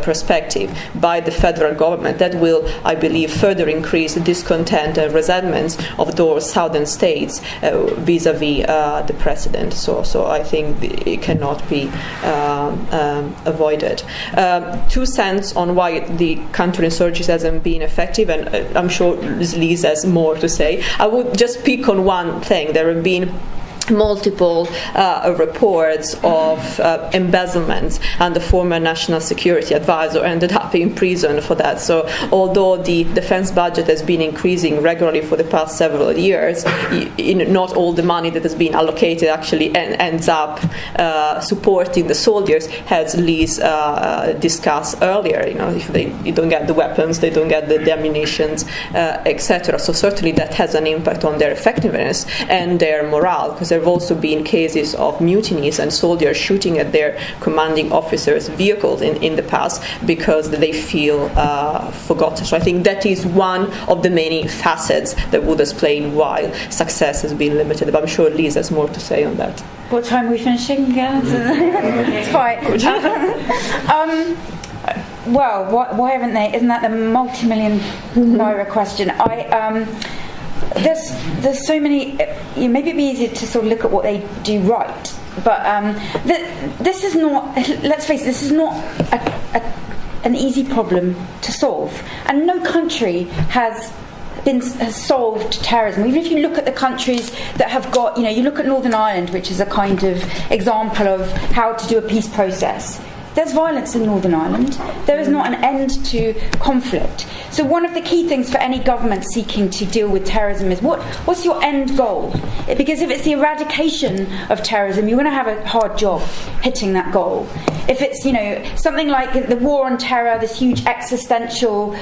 perspective by the federal government. That will, I believe, further increase the discontent and resentments of those southern states vis-a-vis the president. So I think it cannot be avoided. 2 cents on why the counterinsurgency hasn't been effective, and I'm sure Liz has more to say. I would just pick on one thing. There have been multiple reports of embezzlement, and the former national security advisor ended up in prison for that. So although the defense budget has been increasing regularly for the past several years, not all the money that has been allocated actually ends up supporting the soldiers, as Liz discussed earlier. If they don't get the weapons, they don't get the ammunitions, etc. So certainly that has an impact on their effectiveness and their morale, because there have also been cases of mutinies and soldiers shooting at their commanding officers' vehicles in the past because they feel forgotten. So I think that is one of the many facets that would explain why success has been limited. But I'm sure Liz has more to say on that. What time are we finishing? It's fine. Well, why haven't they? Isn't that the multi-million naira question? There's so many. Maybe it'd be easier to sort of look at what they do right, but this is not. Let's face it. This is not an easy problem to solve, and no country has solved terrorism. Even if you look at the countries that have got, you look at Northern Ireland, which is a kind of example of how to do a peace process. There's violence in Northern Ireland. There is not an end to conflict. So one of the key things for any government seeking to deal with terrorism is what's your end goal? Because if it's the eradication of terrorism, you're going to have a hard job hitting that goal. If it's, something like the war on terror, this huge existential,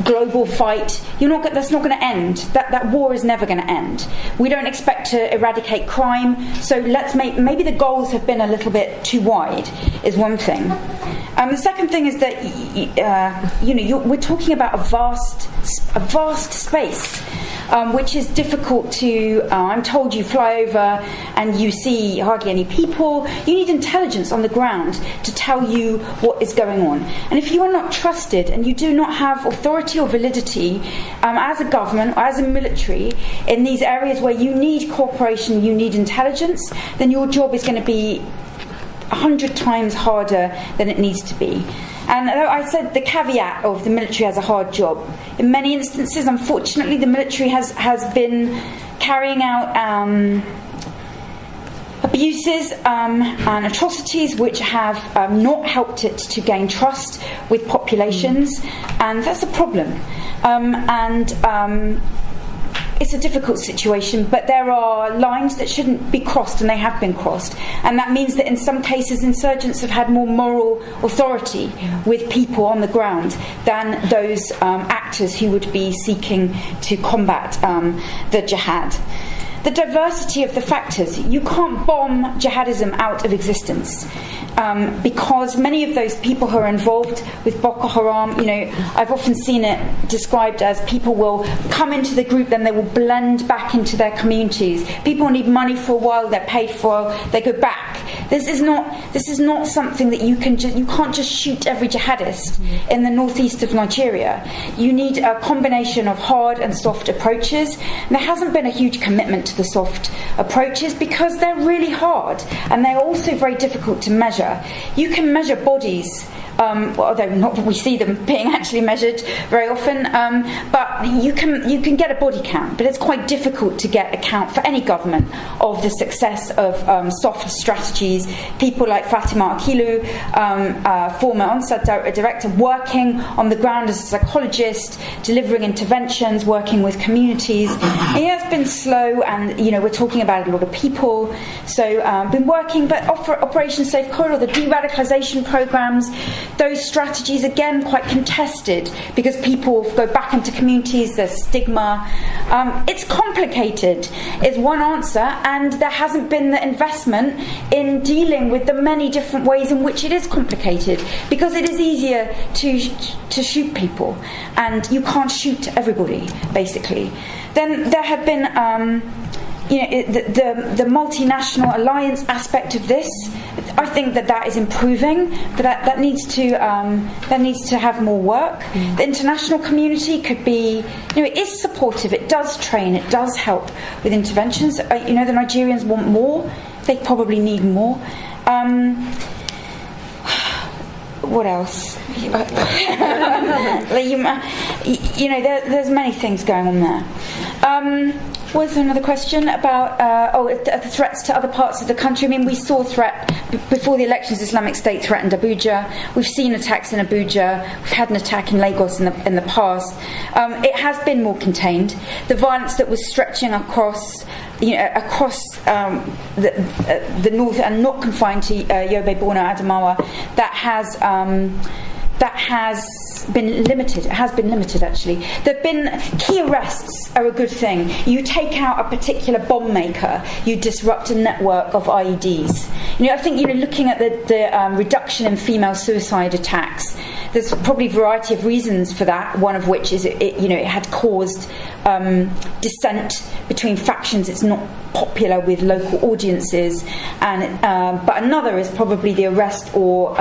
global fight, that's not going to end. That war is never going to end. We don't expect to eradicate crime, so maybe the goals have been a little bit too wide, is one thing. The second thing is that we're talking about a vast space, which is difficult to. I'm told you fly over and you see hardly any people. You need intelligence on the ground to tell you what is going on. And if you are not trusted and you do not have authority or validity as a government or as a military in these areas where you need cooperation, you need intelligence, then your job is going to be 100 times harder than it needs to be. And I said the caveat of the military has a hard job. In many instances, unfortunately, the military has been carrying out abuses and atrocities which have not helped it to gain trust with populations, and that's a problem. It's a difficult situation, but there are lines that shouldn't be crossed, and they have been crossed. And that means that in some cases insurgents have had more moral authority with people on the ground than those actors who would be seeking to combat the jihad. The diversity of the factors. You can't bomb jihadism out of existence. Because many of those people who are involved with Boko Haram, I've often seen it described as people will come into the group, then they will blend back into their communities. People need money for a while, they're paid for, they go back. This is not something that you can't just shoot every jihadist in the northeast of Nigeria. You need a combination of hard and soft approaches. And there hasn't been a huge commitment to the soft approaches because they're really hard and they're also very difficult to measure. You can measure bodies, although not that we see them being actually measured very often, but you can get a body count, but it's quite difficult to get a count for any government of the success of soft strategies. People like Fatima Akilu, former ONSA director, working on the ground as a psychologist, delivering interventions, working with communities. It has been slow, and we're talking about a lot of people, so been working, but Operation Safe Corridor, the de-radicalisation programs, those strategies, again, quite contested because people go back into communities, there's stigma. It's complicated, is one answer, and there hasn't been the investment in dealing with the many different ways in which it is complicated, because it is easier to shoot people, and you can't shoot everybody, basically. Then there have been the multinational alliance aspect of this, I think that is improving, but that needs to have more work. The international community could be, it is supportive. It does train. It does help with interventions. The Nigerians want more. They probably need more. What else? There's many things going on there. Was there another question about the threats to other parts of the country? I mean, we saw threat before the elections. Islamic State threatened Abuja. We've seen attacks in Abuja. We've had an attack in Lagos in the past. It has been more contained. The violence that was stretching across the north and not confined to Yobe, Borno, Adamawa, that has been limited. It has been limited, actually. There have been key arrests are a good thing. You take out a particular bomb maker, you disrupt a network of IEDs. I think looking at the reduction in female suicide attacks, there's probably a variety of reasons for that. One of which is it had caused dissent between factions. It's not popular with local audiences, and but another is probably the arrest or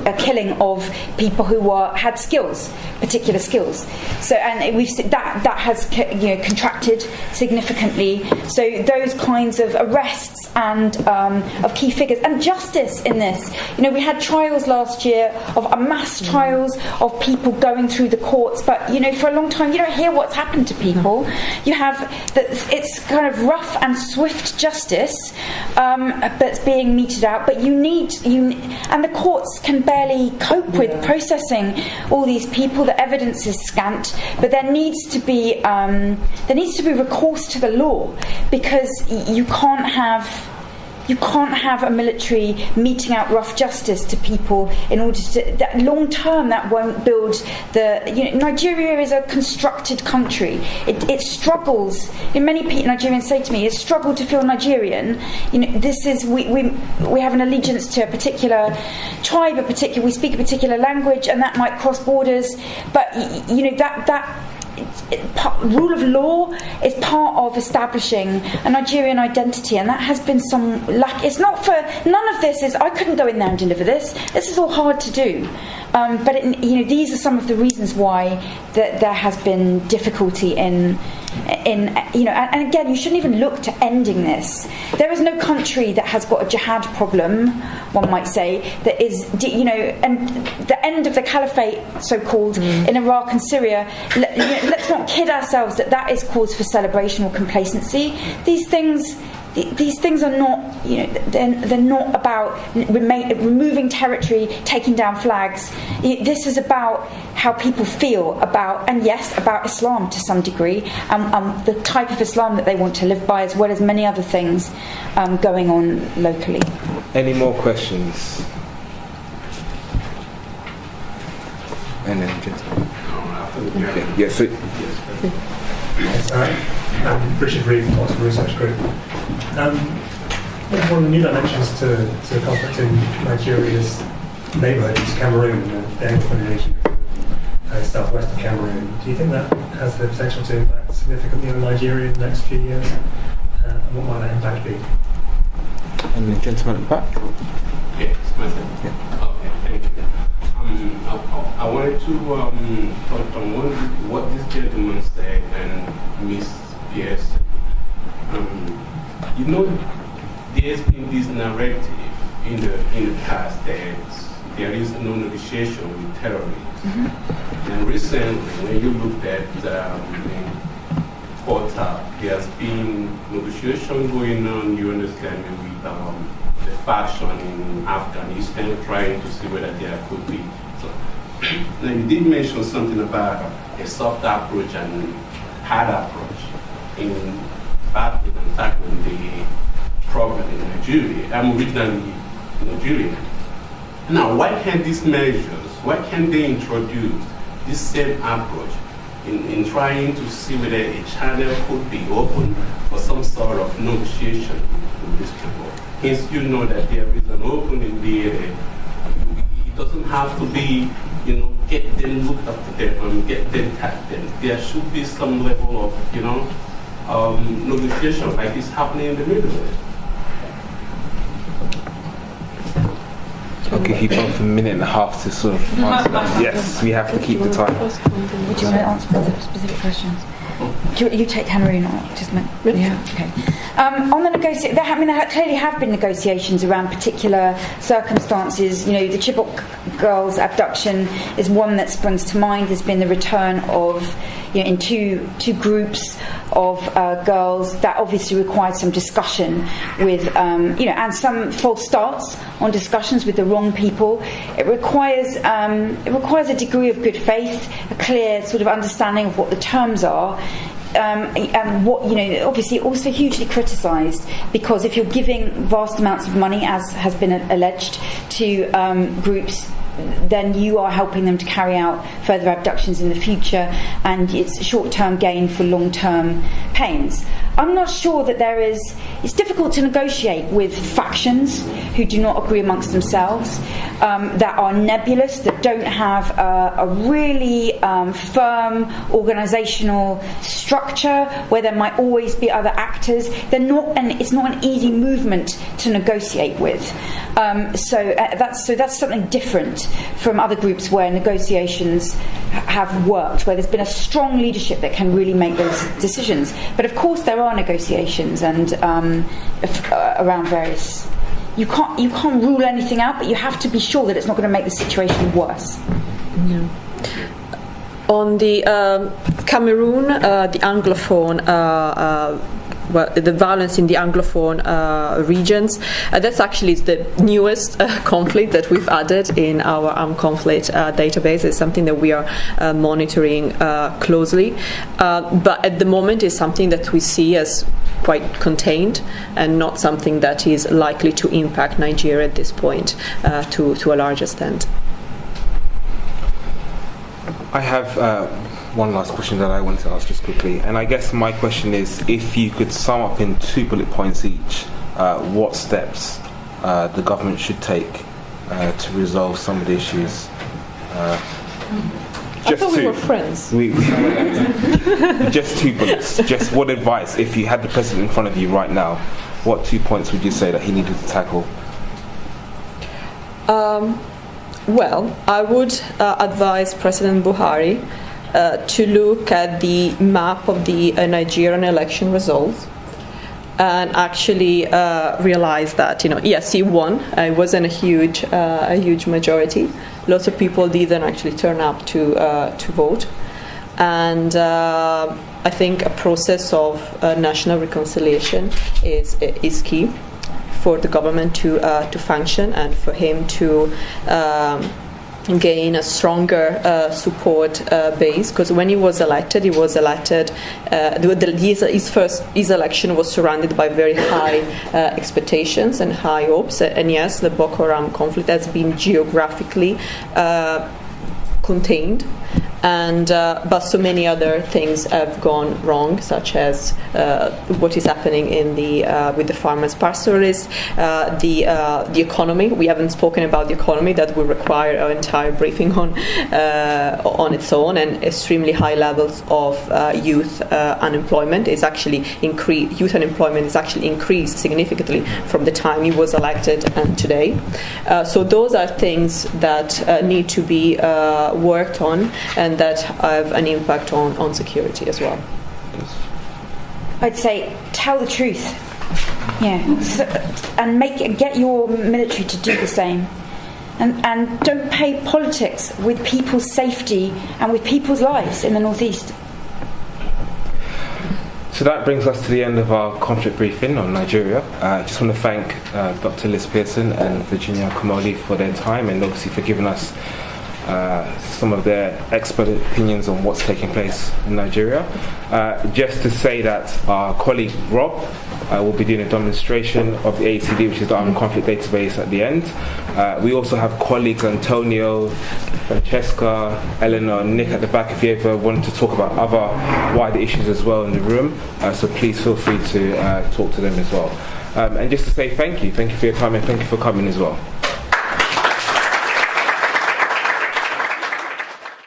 a killing of people who had particular skills. So, and we've seen that has contracted significantly. So those kinds of arrests and of key figures and justice in this. We had trials last year of mass trials of people going through the courts, but for a long time you don't hear what's happened to people. You have it's kind of rough and swift justice that's being meted out, but and the courts can barely cope with processing all these people. The evidence is scant, but there needs to be recourse to the law, because you can't have a military meting out rough justice to people in order to that long term. That won't build Nigeria is a constructed country. It struggles. Many Nigerians say to me, "It's struggled to feel Nigerian." This is we have an allegiance to a particular tribe, we speak a particular language, and that might cross borders. But that. Rule of law is part of establishing a Nigerian identity, and that has been some lack. It's not for none of this. I couldn't go in there and deliver this. This is all hard to do, but these are some of the reasons why there has been difficulty in and again, you shouldn't even look to ending this. There is no country that has got a jihad problem, one might say, that is, and the end of the caliphate, so-called, in Iraq and Syria. Let's not kid ourselves that is cause for celebration or complacency. These things are not, they're not about removing territory, taking down flags. This is about how people feel about Islam to some degree, the type of Islam that they want to live by, as well as many other things going on locally. Any more questions? And then, gentlemen. Okay. Yes. Sorry. Richard Reeve, Oxford Research Group. One of the new dimensions to the conflict in Nigeria's neighbourhood is Cameroon and the Anglophone region, southwest of Cameroon. Do you think that has the potential to impact significantly on Nigeria in the next few years? And what might that impact be? And the gentleman at the back. Yes, myself. Yeah. Okay, thank you. I wanted to touch on what this gentleman said and Miss Pierce. There's been this narrative in the past that there is no negotiation with terrorists. Mm-hmm. And recently, when you looked at Porta, there's been negotiation going on, you understand, with the faction in Afghanistan, trying to see whether there could be. So, now you did mention something about a soft approach and hard approach in battling and tackling the problem in Nigeria. I'm originally Nigerian. Now, why can't they introduce this same approach in trying to see whether a channel could be open for some sort of negotiation with these people? Hence, that there is an opening there. It doesn't have to be, get them looked after them and get them tapped them. There should be some level of, negotiation like this happening in the Middle East? I'll give you both a minute and a half to sort of answer that. Yes, we have to keep the time. Would you want to answer the specific questions? You take Cameroon, or just yeah. Okay. On the negotiation, there clearly have been negotiations around particular circumstances. You know, the Chibok girls' abduction is one that springs to mind. There's been the return of, in two groups of girls. That obviously required some discussion with, and some false starts on discussions with the wrong people. It requires a degree of good faith, a clear sort of understanding of what the terms are. And what, obviously also hugely criticised, because if you're giving vast amounts of money, as has been alleged, to groups, then you are helping them to carry out further abductions in the future, and it's short-term gain for long-term pains. I'm not sure that it's difficult to negotiate with factions who do not agree amongst themselves, that are nebulous, that don't have a really firm organisational structure, where there might always be other actors. It's not an easy movement to negotiate with. So that's something different from other groups where negotiations have worked, where there's been a strong leadership that can really make those decisions. But of course there are negotiations and around various. You can't rule anything out, but you have to be sure that it's not going to make the situation worse. No. On the Cameroon, the Anglophone, the violence in the Anglophone regions, that's actually the newest conflict that we've added in our armed conflict database. It's something that we are monitoring closely, but at the moment it's something that we see as quite contained and not something that is likely to impact Nigeria at this point to a large extent. I have one last question that I want to ask just quickly, and I guess my question is, if you could sum up in 2 bullet points each, what steps the government should take to resolve some of the issues. I thought we were friends. Just 2 bullets. Just what advice, if you had the president in front of you right now, what 2 points would you say that he needed to tackle? Well, I would advise President Buhari to look at the map of the Nigerian election results and actually realize that, yes, he won. It wasn't a huge majority. Lots of people didn't actually turn up to vote, and I think a process of national reconciliation is key for the government to function, and for him to gain a stronger support base. Because when he was elected, his election was surrounded by very high expectations and high hopes. And yes, the Boko Haram conflict has been geographically contained, and but so many other things have gone wrong, such as what is happening in with the farmers' pastoralists, the economy. We haven't spoken about the economy. That will require an entire briefing on its own, and extremely high levels of youth unemployment is actually increased. Youth unemployment is actually increased significantly from the time he was elected and today. So those are things that need to be worked on, and that have an impact on security as well. I'd say tell the truth, and get your military to do the same, and don't play politics with people's safety and with people's lives in the northeast. So that brings us to the end of our conflict briefing on Nigeria. I just want to thank Dr. Liz Pearson and Virginia Kamoli for their time, and obviously for giving us some of their expert opinions on what's taking place in Nigeria. Just to say that our colleague Rob will be doing a demonstration of the ACD, which is the Armed Conflict Database, at the end. We also have colleagues Antonio, Francesca, Eleanor, and Nick at the back if you ever want to talk about other wider issues as well in the room. So please feel free to talk to them as well. And just to say thank you for your time, and thank you for coming as well.